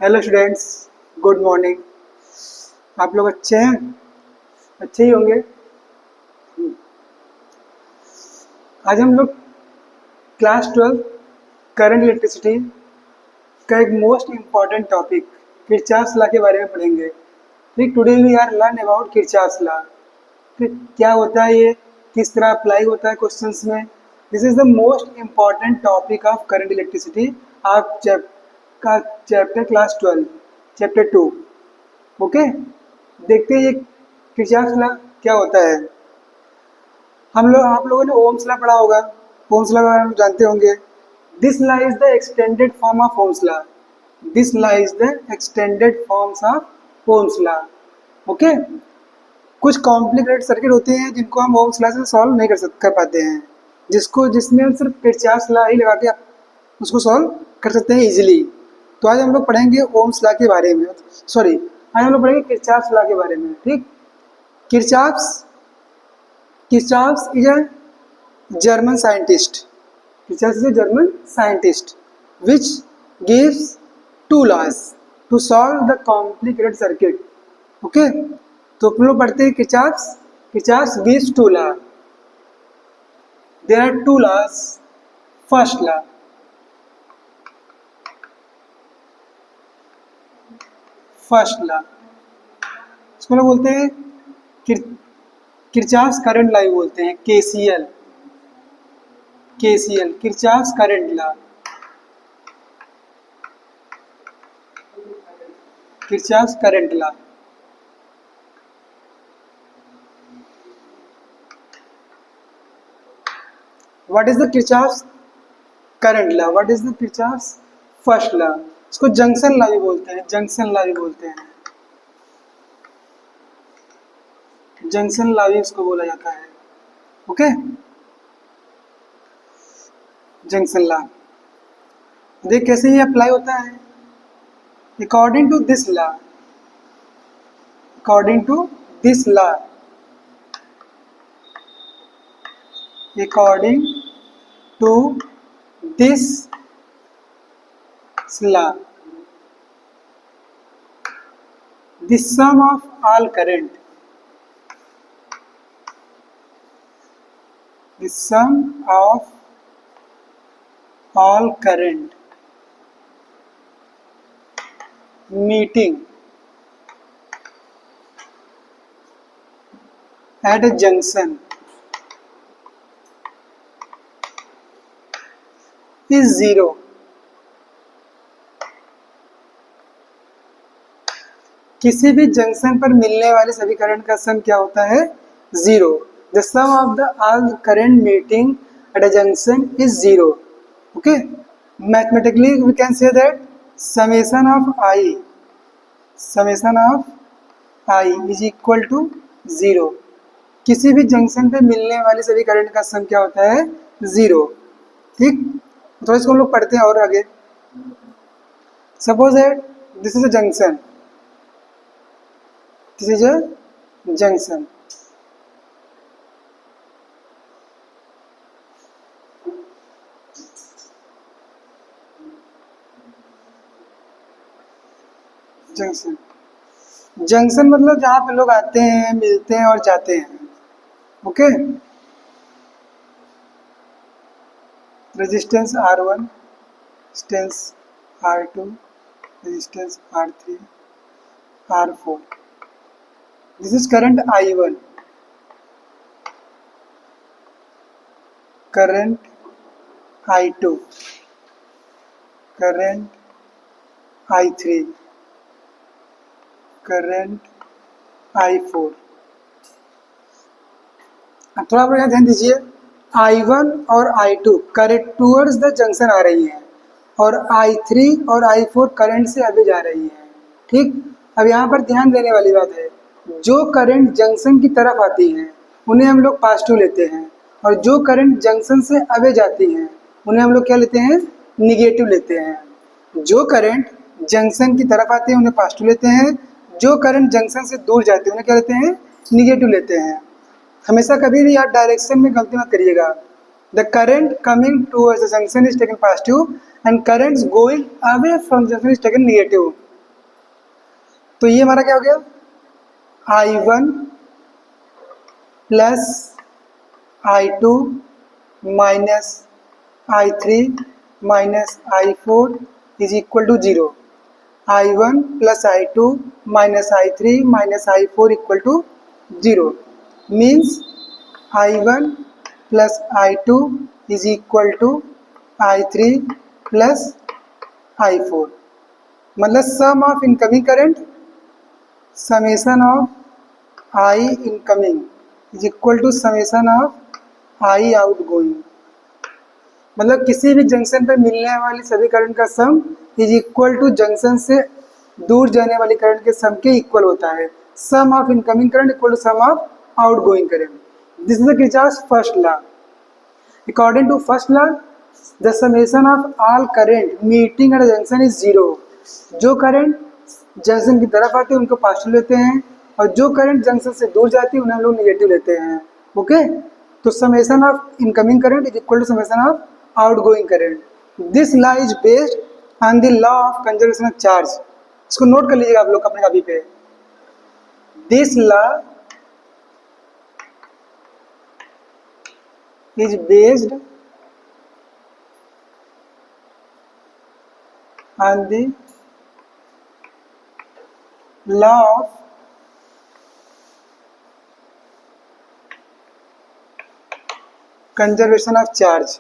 Hello students, good morning. आप लोग अच्छे हैं? अच्छे ही होंगे। आज हम लोग क्लास 12 करंट इलेक्ट्रिसिटी का एक most important topic Kirchhoff's law के बारे में पढ़ेंगे। ठीक, today we are learn about Kirchhoff's law. ठीक, क्या होता है ये, किस तरह अप्लाई होता है क्वेश्चंस में। This is the most important topic of current electricity. आप चैप्टर क्लास 12 चैप्टर 2। ओके, देखते हैं ये किरचॉफ्स लॉ क्या होता है। आप लोगों ने ओम्स लॉ पढ़ा होगा। ओम्स लॉ के बारे में जानते होंगे। This law is the extended form of Ohm's law. This law is the extended forms of Ohm's law. Okay, कुछ कॉम्प्लिकेटेड सर्किट होते हैं जिनको हम ओम्स लॉ से सॉल्व नहीं कर पाते हैं, जिसमें हम सिर्फ किरचॉफ्स लॉ ही लगा के उसको सॉल्व कर सकते हैं इजीली। तो आज हम लोग पढ़ेंगे ओम्स लॉ के बारे में, सॉरी, आज हम लोग पढ़ेंगे किरचॉफ्स लॉ के बारे में। ठीक, Kirchhoff's Kirchhoff is a German scientist. Kirchhoff is a German scientist which gives two laws to solve the complicated circuit. Okay, तो अपन लोग पढ़ते हैं Kirchhoff gives two law. There are two laws. First law. इसको लोग बोलते हैं Kirchhoff's current law बोलते हैं, KCL। Kirchhoff's current law. Kirchhoff's current law. What is the Kirchhoff's current law? What is the Kirchhoff's first law? इसको junction law भी बोलते हैं, जंक्शन लॉ भी बोलते हैं, जंक्शन लॉ भी इसको बोला जाता है। ओके, जंक्शन लॉ देख कैसे ये अप्लाई होता है। According to this law, according to this law, according to this law, the sum of all current, the sum of all current meeting at a junction is zero. किसी भी junction पर मिलने वाले सभी करंट का सम क्या होता है? Zero. The sum of the all current meeting at a junction is zero. Okay, mathematically we can say that summation of I is equal to zero. किसी भी जंक्शन पे मिलने वाले सभी करंट का सम क्या होता है? जीरो। ठीक, तो इसको हम लोग पढ़ते हैं और आगे। Suppose that this is a junction, this is a junction. Junction मतलब जहाँ पे लोग आते हैं, मिलते हैं और जाते हैं। Okay, resistance R1, resistance R2, resistance R3, R4। This is current I1, current I2, current I3, current I4। अब थोड़ा आप ध्यान दीजिए, I1 और I2 current towards the junction आ रही है और I3 और I4 करंट से अभी जा रही है। ठीक, अब यहाँ पर ध्यान देने वाली बात है, जो करंट जंक्शन की तरफ आती हैं उन्हें हम लोग पॉजिटिव लेते हैं और जो करंट जंक्शन से अवे जाती हैं उन्हें हम लोग क्या लेते हैं? निगेटिव लेते हैं। जो करंट जंक्शन की तरफ आते हैं उन्हें पॉजिटिव लेते हैं, जो करंट जंक्शन से दूर जाते हैं उन्हें क्या लेते हैं? निगेटिव लेते हैं। हमेशा कभी भी आप डायरेक्शन में गलती मत करिएगा। The current coming towards the junction is taken positive and currents going away from junction is taken negative. तो ये हमारा क्या हो गया, I1 plus I2 minus I3 minus I4 is equal to 0। I1 plus I2 minus I3 minus I4 equal to 0 means I1 plus I2 is equal to I3 plus I4। मतलब sum of incoming current summation of I incoming is equal to summation of I outgoing. मतलब किसी भी junction पर मिलने वाली सभी current का sum is equal to junction से दूर जाने वाली करंट के सम के इक्वल होता है। Sum of incoming current equal to sum of outgoing current. This is the Kirchhoff's first law. According to first law the summation of all current meeting at junction is 0। जो current junction की तरफ आते हैं उनको positive लेते हैं और जो करंट जंक्शन से दूर जाती है उन्हें हम लोग नेगेटिव लेते हैं। ओके, तो summation of incoming current is equal to summation of outgoing current. This law is based on the law of conservation of charge. इसको नोट कर लीजिएगा आप लोग अपने कॉपी पे। This law is based on the law of conservation of charge।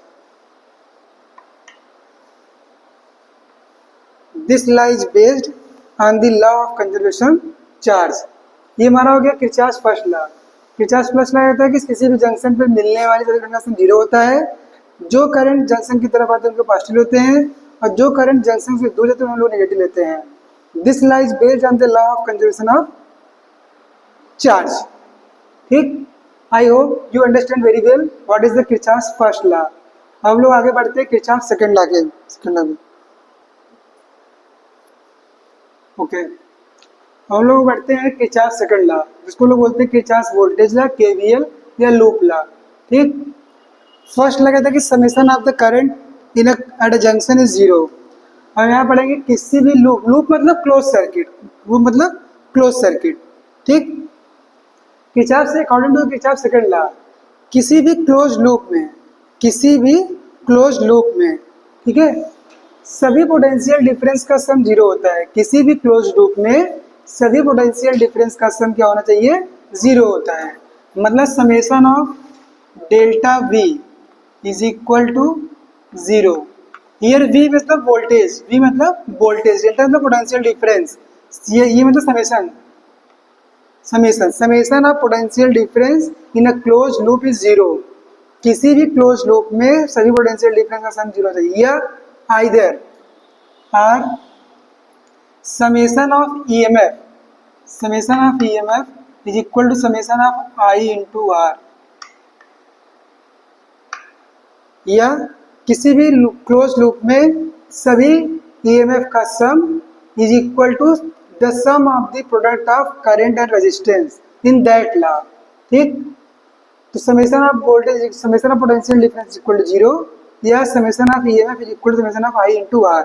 This law is based on the law of conservation charge। ये हमारा हो गया Kirchhoff's first law. Kirchhoff's first law कहता है कि किसी भी जंक्शन पर मिलने वाली सभी करंट का सम 0 होता है। जो करंट जंक्शन की तरफ आते हैं उनको पॉजिटिव लेते हैं और जो करंट जंक्शन से दूर जाते हैं उन लोग नेगेटिव लेते हैं। This law is based on the law of conservation of charge। ठीक, I hope you understand very well what is the Kirchhoff's first law. हम लोग आगे बढ़ते हैं किरचॉफ्स सेकंड लॉ के। सेकंड लॉ ओके, हम लोग बढ़ते हैं किरचॉफ्स सेकंड लॉ, जिसको लोग बोलते हैं किरचॉफ्स वोल्टेज लॉ, केवीएल या लूप लॉ। ठीक, फर्स्ट लॉ कहता है कि summation of the current in at a junction is 0। हम यहाँ पढ़ेंगे किसी भी लूप, लूप मतलब क्लोज सर्किट, लूप मतलब क्लोज सर्किट। ठीक, किरचॉफ से according to Kirchhoff second law किसी भी क्लोज लूप में, किसी भी क्लोज लूप में, ठीक है, सभी पोटेंशियल डिफरेंस का सम 0 होता है। किसी भी क्लोज लूप में सभी पोटेंशियल डिफरेंस का सम क्या होना चाहिए, 0 होता है। मतलब summation of delta V is equal to 0। Here V मतलब वोल्टेज, V मतलब वोल्टेज, डेल्टा मतलब पोटेंशियल डिफरेंस, ये मतलब समेशन। Summation of potential difference in a close loop is 0। किसी भी क्लोज लूप में सभी पोटेंशियल डिफरेंस का सम 0 चाहिए। या either or summation of EMF, summation of EMF is equal to summation of I into R। या किसी भी क्लोज लूप में सभी EMF का sum is equal to the sum of the product of current and resistance in that law. ठीक, तो summation of voltage, summation of potential difference equal to 0 या summation of EMF is equal to summation of I into R।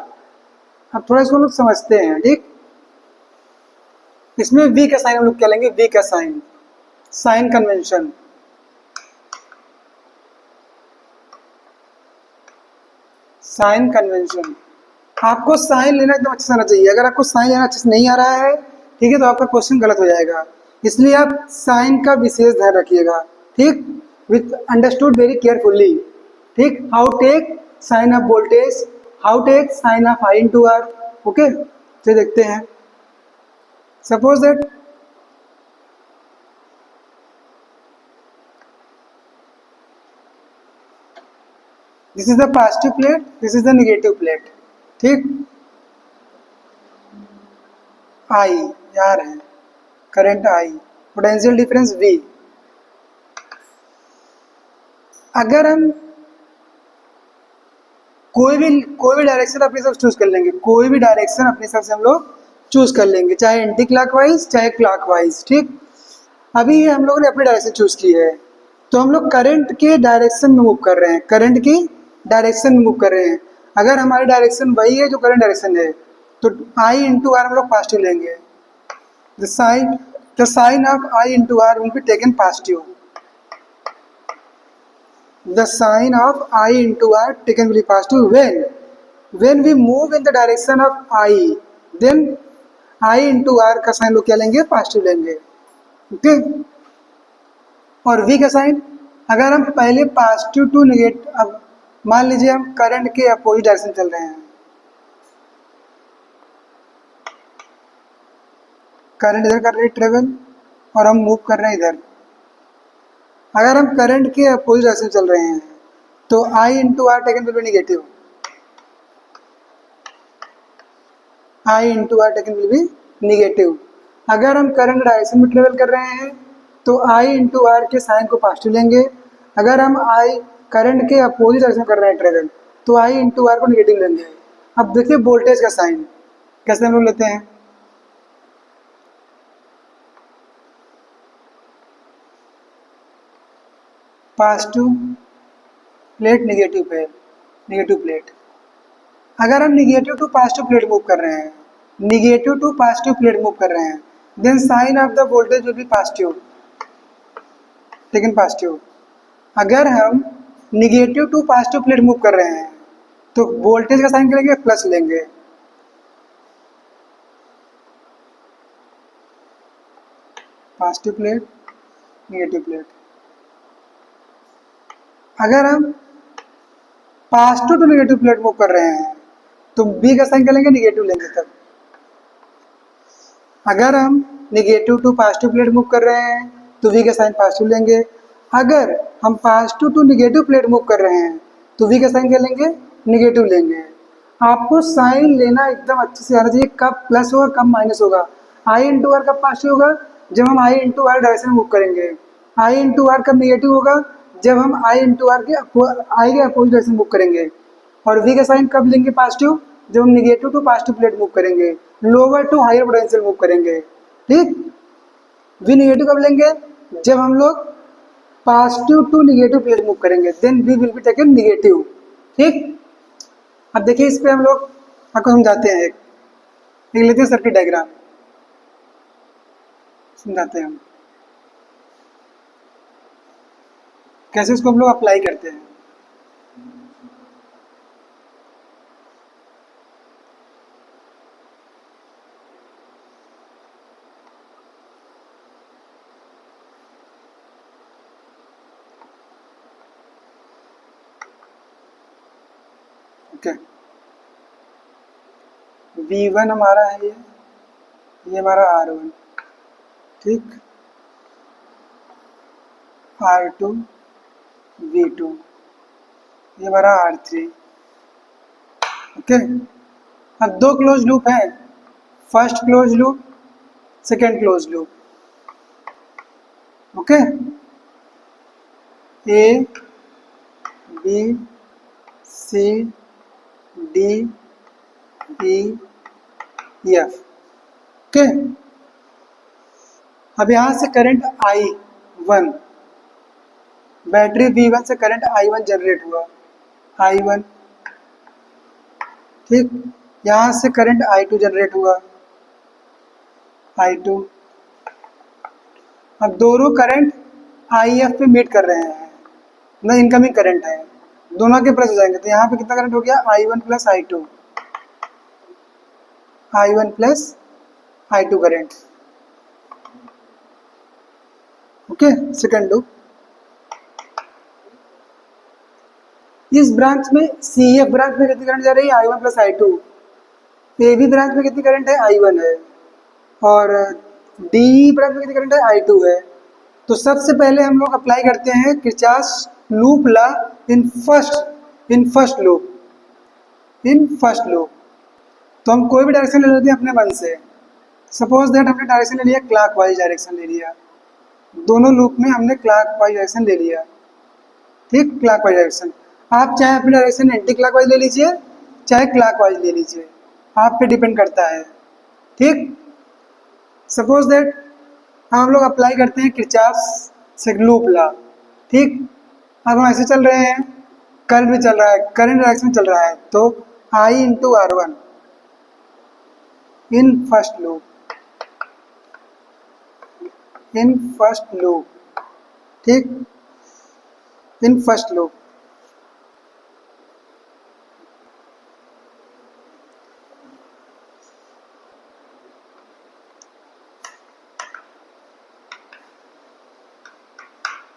अब थोड़ा इसको लोग समझते हैं। ठीक, इसमें V का साइन हम लोग क्या लेंगे, V का sign, sign convention. Sign convention, आपको साइन लेना एकदम अच्छा से आना चाहिए। अगर आपको साइन लेना अच्छे से नहीं आ रहा है, ठीक है, तो आपका क्वेश्चन गलत हो जाएगा। इसलिए आप साइन का विशेष ध्यान रखिएगा। ठीक, विथ अंडरस्टूड वेरी केयरफुली। ठीक, how take sign of voltage, how take sign of I into R। Okay, तो देखते हैं। Suppose that this is the positive plate, this is the negative plate. ठीक, I यार है, current I, potential difference V। अगर हम कोई भी डायरेक्शन अपने हिसाब से चूज कर लेंगे, कोई भी डायरेक्शन अपने हिसाब से हम लोग चूज कर लेंगे, चाहे एंटी क्लॉकवाइज चाहे क्लॉकवाइज। ठीक, अभी हम लोगों ने अपनी डायरेक्शन चूज की है। तो हम लोग करंट के डायरेक्शन में मूव कर रहे हैं, करंट की डायरेक्शन में मूव कर रहे हैं। अगर हमारी डायरेक्शन वही है जो करंट डायरेक्शन है तो आई इंटू आर हम लोग पॉजिटिव लेंगे। The sign of I into R will be taken positive. The sign of I into R taken will be positive when we move in the direction of I, then I into R का sign लोग क्या लेंगे, positive लेंगे। Okay, और V का sign अगर हम पहले पॉजिटिव टू नेगेटिव, अब मान लीजिए हम करंट के अपोजिट डायरेक्शन चल रहे हैं, करंट इधर कर रही है ट्रेवल और हम मूव कर रहे हैं इधर। अगर हम करंट के अपोजिट डायरेक्शन चल रहे हैं तो I into R taken will be negative, I into R taken will be negative. अगर हम करंट डायरेक्शन में ट्रेवल कर रहे हैं तो I इंटू आर के साइन को पॉजिटिव लेंगे। अगर हम करंट के अपोजिट डायरेक्शन कर रहे हैं ट्रेवल तो I इंटू आर को नेगेटिव लेंगे। अब देखिए वोल्टेज का साइन कैसे हम लोग लेते हैं। Positive plate, negative plate. अगर हम negative to positive plate move कर रहे हैं, negative to positive plate move कर रहे हैं, then sign of the voltage will be positive, taken positive. अगर हम negative to positive plate move कर रहे हैं तो वोल्टेज का साइन क्या लेंगे, प्लस लेंगे। Positive plate, negative plate. अगर हम positive to negative plate move कर रहे हैं तो बी का साइन क्या लेंगे, नेगेटिव लेंगे तब। अगर हम negative to positive plate move कर रहे हैं तो वी का साइन पॉजिटिव लेंगे। अगर हम positive to negative plate move कर रहे हैं तो वी का साइन क्या लेंगे, नेगेटिव लेंगे। आपको साइन लेना एकदम अच्छे से आना चाहिए, कब प्लस होगा कब माइनस होगा। आई इंटू आर कब पॉजिटिव होगा, जब हम आई इंटू आर डायरेक्शन में मूव करेंगे। आई इंटू आर कब नेगेटिव होगा, जब हम आई इंटू आर के आई के अपोजिट डायरेक्शन मूव करेंगे। और वी का साइन कब लेंगे पॉजिटिव, जब हम negative to positive plate move करेंगे, lower to higher potential move करेंगे। ठीक, वी नेगेटिव कब लेंगे, जब हम लोग positive to negative plate move करेंगे, then we will be taken negative. ठीक, अब देखिए इस पे हम लोग आपको समझाते हैं, एक लेते हैं सर्किट डायग्राम, समझाते हैं हम कैसे इसको हम लोग अप्लाई करते हैं। ओके, V1 हमारा है, ये हमारा R1, ठीक, R2, V2, ये हमारा R3। ओके, अब दो क्लोज लूप है, first close loop, second close loop. Okay, A, B, C, D, E, F। Okay, अब यहां से करंट I1, बैटरी V1 से करंट I1 जनरेट हुआ, I1। ठीक, यहां से करंट I2 जनरेट हुआ, I2। अब दोनों करंट IF पे मीट कर रहे हैं, ना इनकमिंग करंट है, दोनों के प्लस हो जाएंगे। तो यहाँ पे कितना करंट हो गया, I1 plus I2, I1 plus I2 current. Okay, second loop. इस ब्रांच में CF ब्रांच में कितनी करंट जा रही है, I1 plus I2। AB branch में कितनी करंट है, I1 है, और DE ब्रांच में कितनी करंट है, I2 है। तो सबसे पहले हम लोग अप्लाई करते हैं Kirchhoff loop law in first loop. तो हम कोई भी डायरेक्शन ले लेते हैं अपने मन से। सपोज दैट हमने डायरेक्शन ले लिया, क्लॉकवाइज डायरेक्शन ले लिया, दोनों लूप में हमने क्लॉकवाइज डायरेक्शन ले लिया। ठीक, क्लॉकवाइज डायरेक्शन। आप चाहे अपनी डायरेक्शन एंटी क्लॉकवाइज ले लीजिए, चाहे क्लॉकवाइज ले लीजिए, आप पे डिपेंड करता है। ठीक, सपोज दैट हम लोग अप्लाई करते हैं किरचॉफ से लूप लॉ। ठीक। अब हम ऐसे चल रहे हैं, करंट भी चल रहा है, करंट डायरेक्शन चल रहा है, तो I into R one in first loop, in first loop, ठीक, in first loop.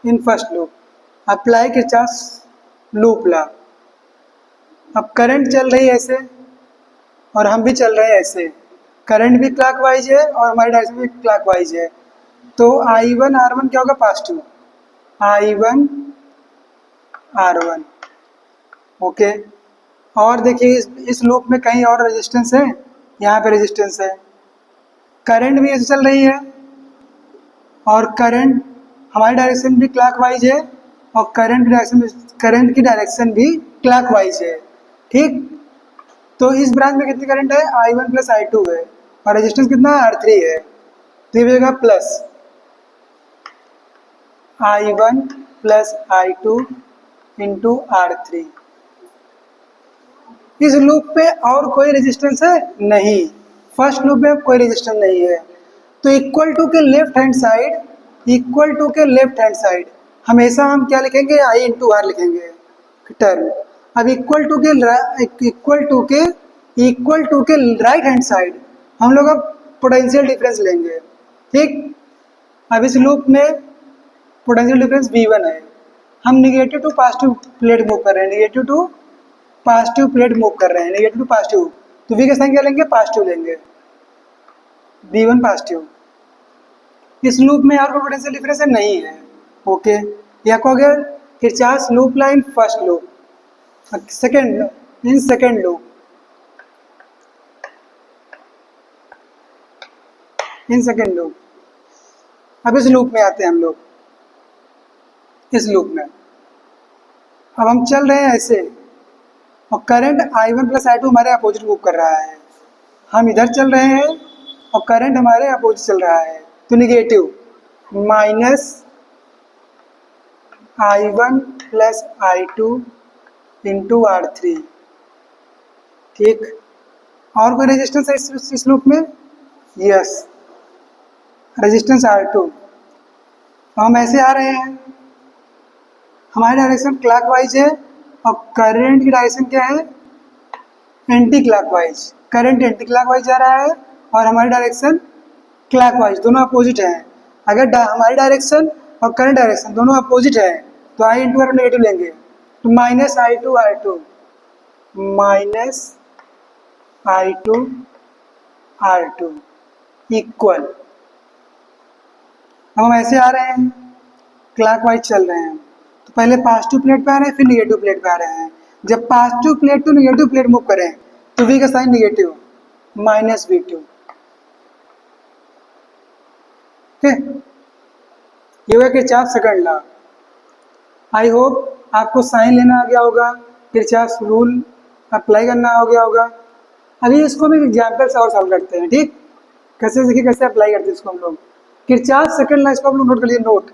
In first loop apply Kirchhoff's loop law. अब करंट चल रही है ऐसे और हम भी चल रहे हैं ऐसे, करंट भी क्लॉकवाइज है और हमारी डायरेक्शन भी क्लॉकवाइज है, तो आई वन आर वन क्या होगा, positive, I one R one. Okay. और देखिए इस लूप में कहीं और रेजिस्टेंस है, यहाँ पे रेजिस्टेंस है, करंट भी ऐसे चल रही है और करंट हमारी डायरेक्शन भी क्लॉकवाइज है और करंट की डायरेक्शन भी क्लॉकवाइज है, ठीक। तो इस ब्रांच में कितनी करंट है, I one plus I two है और रेजिस्टेंस कितना है, आर थ्री है, तो ये होगा plus I one plus I two into R three. इस लूप पे और कोई रेजिस्टेंस है नहीं, फर्स्ट लूप में कोई रेजिस्टेंस नहीं है, तो इक्वल टू के left hand side, equal to के लेफ्ट हैंड साइड हमेशा हम क्या लिखेंगे, आई इंटू आर लिखेंगे टर्म। अब इक्वल टू के राइट हैंड साइड हम लोग अब पोटेंशियल डिफरेंस लेंगे, ठीक। अब इस लूप में पोटेंशियल डिफरेंस V1 है, हम negative to positive plate move कर रहे हैं, negative to positive plate move कर रहे हैं, निगेटिव टू पॉजिटिव, तो V का साइन क्या लेंगे, पॉजिटिव लेंगे, V1 पॉजिटिव। इस लूप में और कोई पोटेंशियल डिफरेंस नहीं है, ओके। यह को गया Kirchhoff's loop line first loop, second in second loop, in second loop. अब इस लूप में आते हैं हम लोग, इस लूप में अब हम चल रहे हैं ऐसे और current I one plus I two हमारे अपोजिट मूव कर रहा है, हम इधर चल रहे हैं और करंट हमारे अपोजिट चल रहा है, तो negative minus I one plus I two into R three, ठीक। और कोई रेजिस्टेंस है इस लूप में, यस, रेजिस्टेंस आर टू। हम ऐसे आ रहे हैं, हमारी डायरेक्शन क्लॉकवाइज है और करंट की डायरेक्शन क्या है, anti clockwise, current anti clockwise जा रहा है और हमारी डायरेक्शन क्लॉकवाइज, दोनों अपोजिट हैं। अगर हमारी डायरेक्शन और करंट डायरेक्शन दोनों अपोजिट है तो आई इंटू आर नेगेटिव लेंगे, तो minus I two R two, minus I two R two equal. अब हम ऐसे आ रहे हैं, क्लॉकवाइज चल रहे हैं, तो पहले पॉजिटिव प्लेट पे आ रहे हैं, फिर निगेटिव प्लेट पे आ रहे हैं। जब positive plate to negative plate move करें तो V का साइन निगेटिव, माइनस V2, ठीक। ये हुआ Kirchhoff's second law. I hope आपको साइन लेना आ गया होगा, किरचॉफ्स रूल अप्लाई करना आ गया होगा। अभी इसको भी एग्जाम्पल से और सॉल्व करते हैं, ठीक। कैसे देखिए कैसे अप्लाई करते हैं इसको हम लोग, किरचॉफ्स सेकंड लॉ, इसको हम लोग नोट कर लिए, note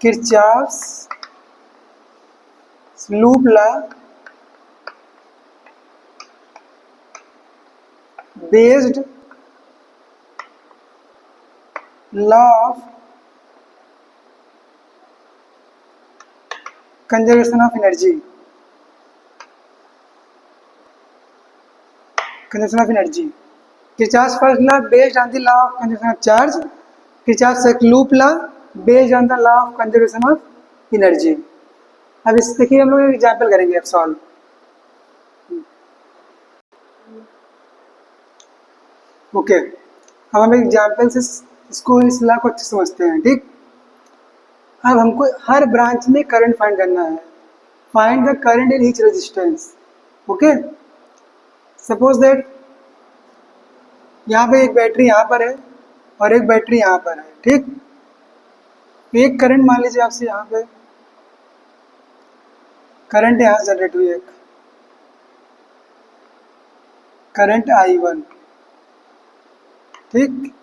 Kirchhoff's loop law based law of conservation of energy, conservation of energy. Kirchhoff's first law based on the law of conservation of charge, Kirchhoff's second loop law based on the law of conservation of energy. अब इस देखिए हम लोग example करेंगे अब solve. Okay, अब हम example से इसको, इस लॉ को अच्छे समझते हैं, ठीक। अब हमको हर ब्रांच में करंट फाइंड करना है, find the current in each resistance, okay. Suppose that यहाँ पे एक बैटरी यहाँ पर है और एक बैटरी यहाँ पर है, ठीक। एक करंट मान लीजिए आपसे यहाँ पे करंट यहाँ जनरेट हुई, एक करंट I1, ठीक।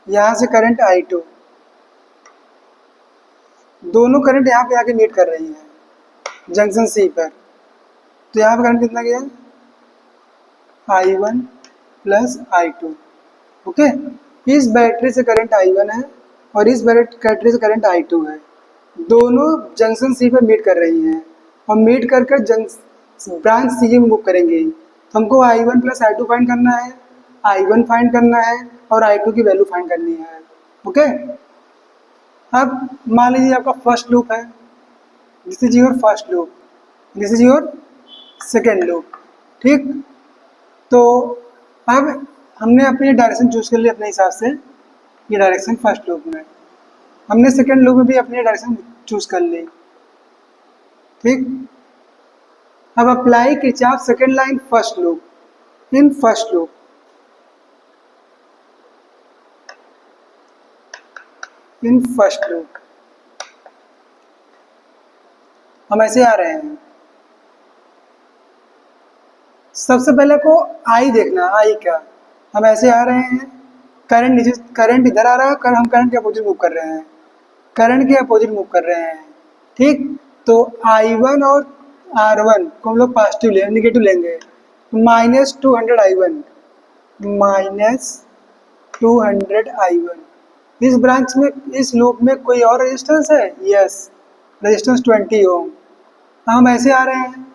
यहाँ से करंट I2, दोनों करंट यहाँ पे आके मीट कर रही है जंक्शन सी पर, तो यहाँ पे करंट कितना गया, I1 प्लस I2। ओके, इस बैटरी से करंट I1 है और इस बैटरी से करंट I2 है, दोनों जंक्शन सी पर मीट कर रही हैं और मीट कर कर ब्रांच सी में मूव करेंगे। तो हमको I1 प्लस I2 फाइंड करना है, I1 फाइंड करना है और I2 की वैल्यू फाइंड करनी है। ओके, अब मान लीजिए आपका फर्स्ट लूप है, this is your first loop, this is your second loop. ठीक, तो अब हमने अपनी डायरेक्शन चूज कर ली अपने हिसाब से, ये डायरेक्शन फर्स्ट लूप में, हमने सेकेंड लूप में भी अपनी डायरेक्शन चूज कर ली। ठीक, अब apply Kirchhoff second line first loop in first loop. In first loop हम ऐसे आ रहे हैं, सबसे पहले को आई देखना, आई क्या, हम ऐसे आ रहे हैं, करंट नीचे, करंट इधर आ रहा है, हम करंट के अपोजिट मूव कर रहे हैं, करंट के अपोजिट मूव कर रहे हैं। ठीक, तो I1 और R1 को हम लोग पॉजिटिव लेंगे, निगेटिव लेंगे, -200 I1 -200 I1। इस ब्रांच में, इस लूप में कोई और रेजिस्टेंस है, यस, रेजिस्टेंस 20 ओम। हम ऐसे आ रहे हैं,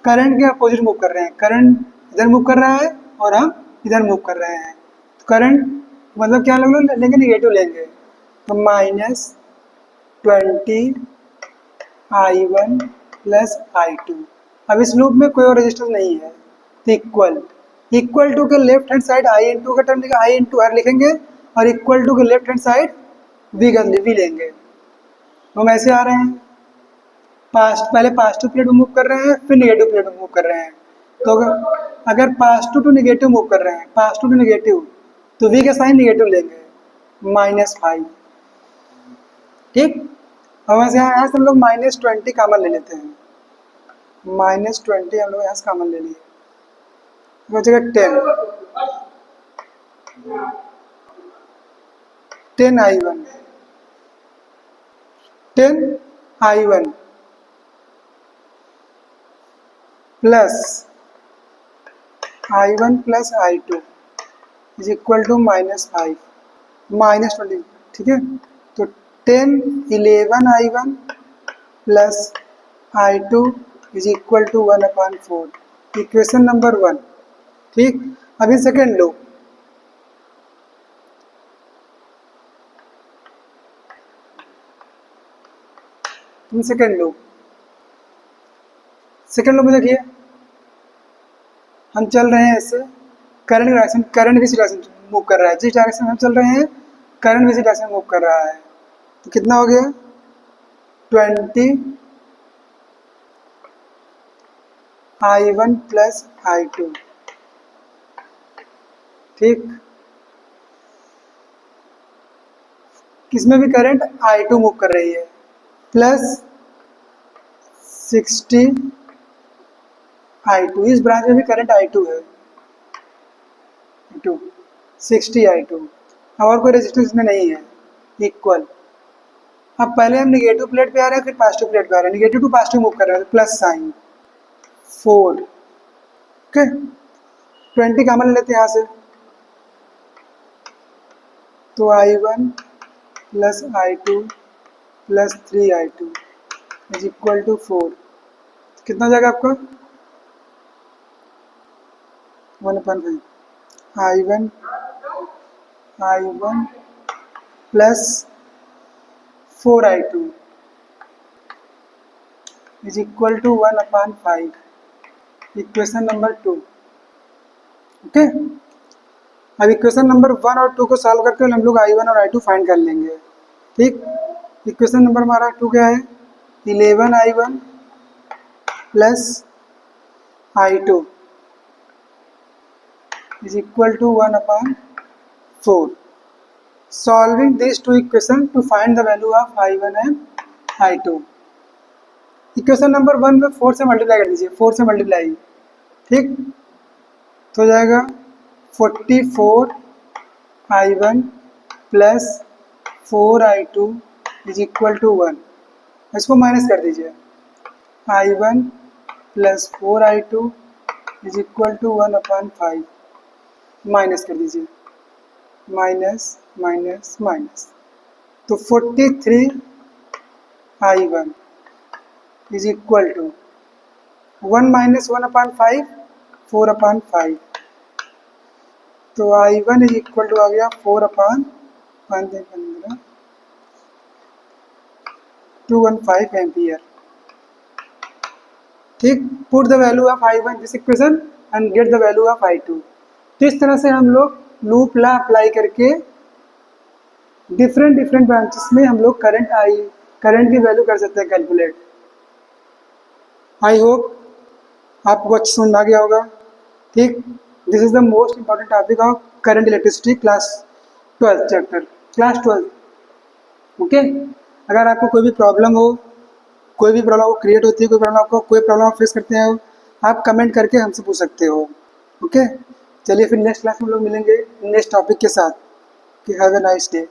करंट के अपोजिट मूव कर रहे हैं, करंट इधर मूव कर रहा है और हम इधर मूव कर रहे हैं, तो करंट मतलब क्या लेंगे, निगेटिव लेंगे, तो -20 I1 प्लस I2। अब इस लूप में कोई और रेजिस्टेंस नहीं है, तो इक्वल टू के left hand side I into का टर्म I इंटू R लिखेंगे और इक्वल टू के लेफ्ट हैंड साइड V लेंगे। हम ऐसे आ रहे हैं, पहले पॉजिटिव प्लेट में मूव कर रहे हैं, फिर निगेटिव प्लेट में मूव कर रहे हैं, तो अगर पॉजिटिव टू निगेटिव मूव कर रहे हैं, पॉजिटिव टू निगेटिव, तो V का साइन निगेटिव लेंगे, -5। ठीक, हम ऐसे यहाँ से हम लोग -20 कॉमन ले लेते हैं, -20 हम लोग यहाँ से कॉमन ले लिए, बचेगा 10 I1 plus I1 plus I2 is equal to -5 -20। ठीक है, तो 11 I1 plus I2 is equal to 1/4, equation number 1। ठीक, अभी सेकेंड लो, सेकेंड लो में देखिए, हम चल रहे हैं ऐसे, करंट डायरेक्शन, करंट भी इसी डायरेक्शन मूव कर रहा है, जिस डायरेक्शन में हम चल रहे हैं करंट भी इसी डायरेक्शन मूव कर रहा है, तो कितना हो गया, 20 I1 प्लस I2। ठीक, किसमें भी करंट I2 मूव कर रही है, प्लस 60 I2, इस ब्रांच में भी करंट I2 है, 60 I2, और कोई रेजिस्टेंस में नहीं है, इक्वल। अब पहले हम निगेटिव प्लेट पे आ रहे हैं, फिर पॉजिटिव प्लेट पे आ रहे हैं, निगेटिव टू पॉजिटिव मूव कर रहे हैं, प्लस साइन 4। ओके, 20 कॉमन लेते हैं यहाँ से, तो I1 plus I2 plus 3 I2 is equal to 4, कितना हो जाएगा आपका, 1/5 I1 plus 4 I2 is equal to 1/5, equation number 2। Okay, अब इक्वेशन नंबर 1 और 2 को सॉल्व करके हम लोग I1 और I2 फाइंड कर लेंगे। ठीक, इक्वेशन नंबर हमारा 2 क्या है, 11 I1 plus I2 is equal to 1/4. Solving these two equations to find the value of I1 and I2. Equation number 1 में 4 से मल्टीप्लाई कर दीजिए, 4 से मल्टीप्लाई। ठीक, तो हो जाएगा 44 I1 plus 4 I2 is equal to 1, इसको माइनस कर दीजिए। I1 plus 4I2 is equal to 1/5, minus कर दीजिए, माइनस माइनस माइनस, तो 43I1 is equal to 1 minus 1/5, 4/5, तो I1 इज इक्वल टू आ गया 4/15, 215 एम्पियर। ठीक, put the value of I1 this equation and get the value of I2। तो इस तरह से हम लोग लूप लॉ अप्लाई करके डिफरेंट ब्रांचेस में हम लोग करंट की वैल्यू कर सकते हैं कैलकुलेट। आई होप आपको अच्छी समझ आ गया होगा। ठीक, this is the most important topic of current electricity class 12 chapter, class 12। Okay, अगर आपको कोई भी प्रॉब्लम हो, कोई भी प्रॉब्लम क्रिएट होती है, कोई प्रॉब्लम आप फेस करते हैं, आप कमेंट करके हमसे पूछ सकते हो। ओके, चलिए फिर नेक्स्ट क्लास में हम लोग मिलेंगे नेक्स्ट टॉपिक के साथ। Have a nice day.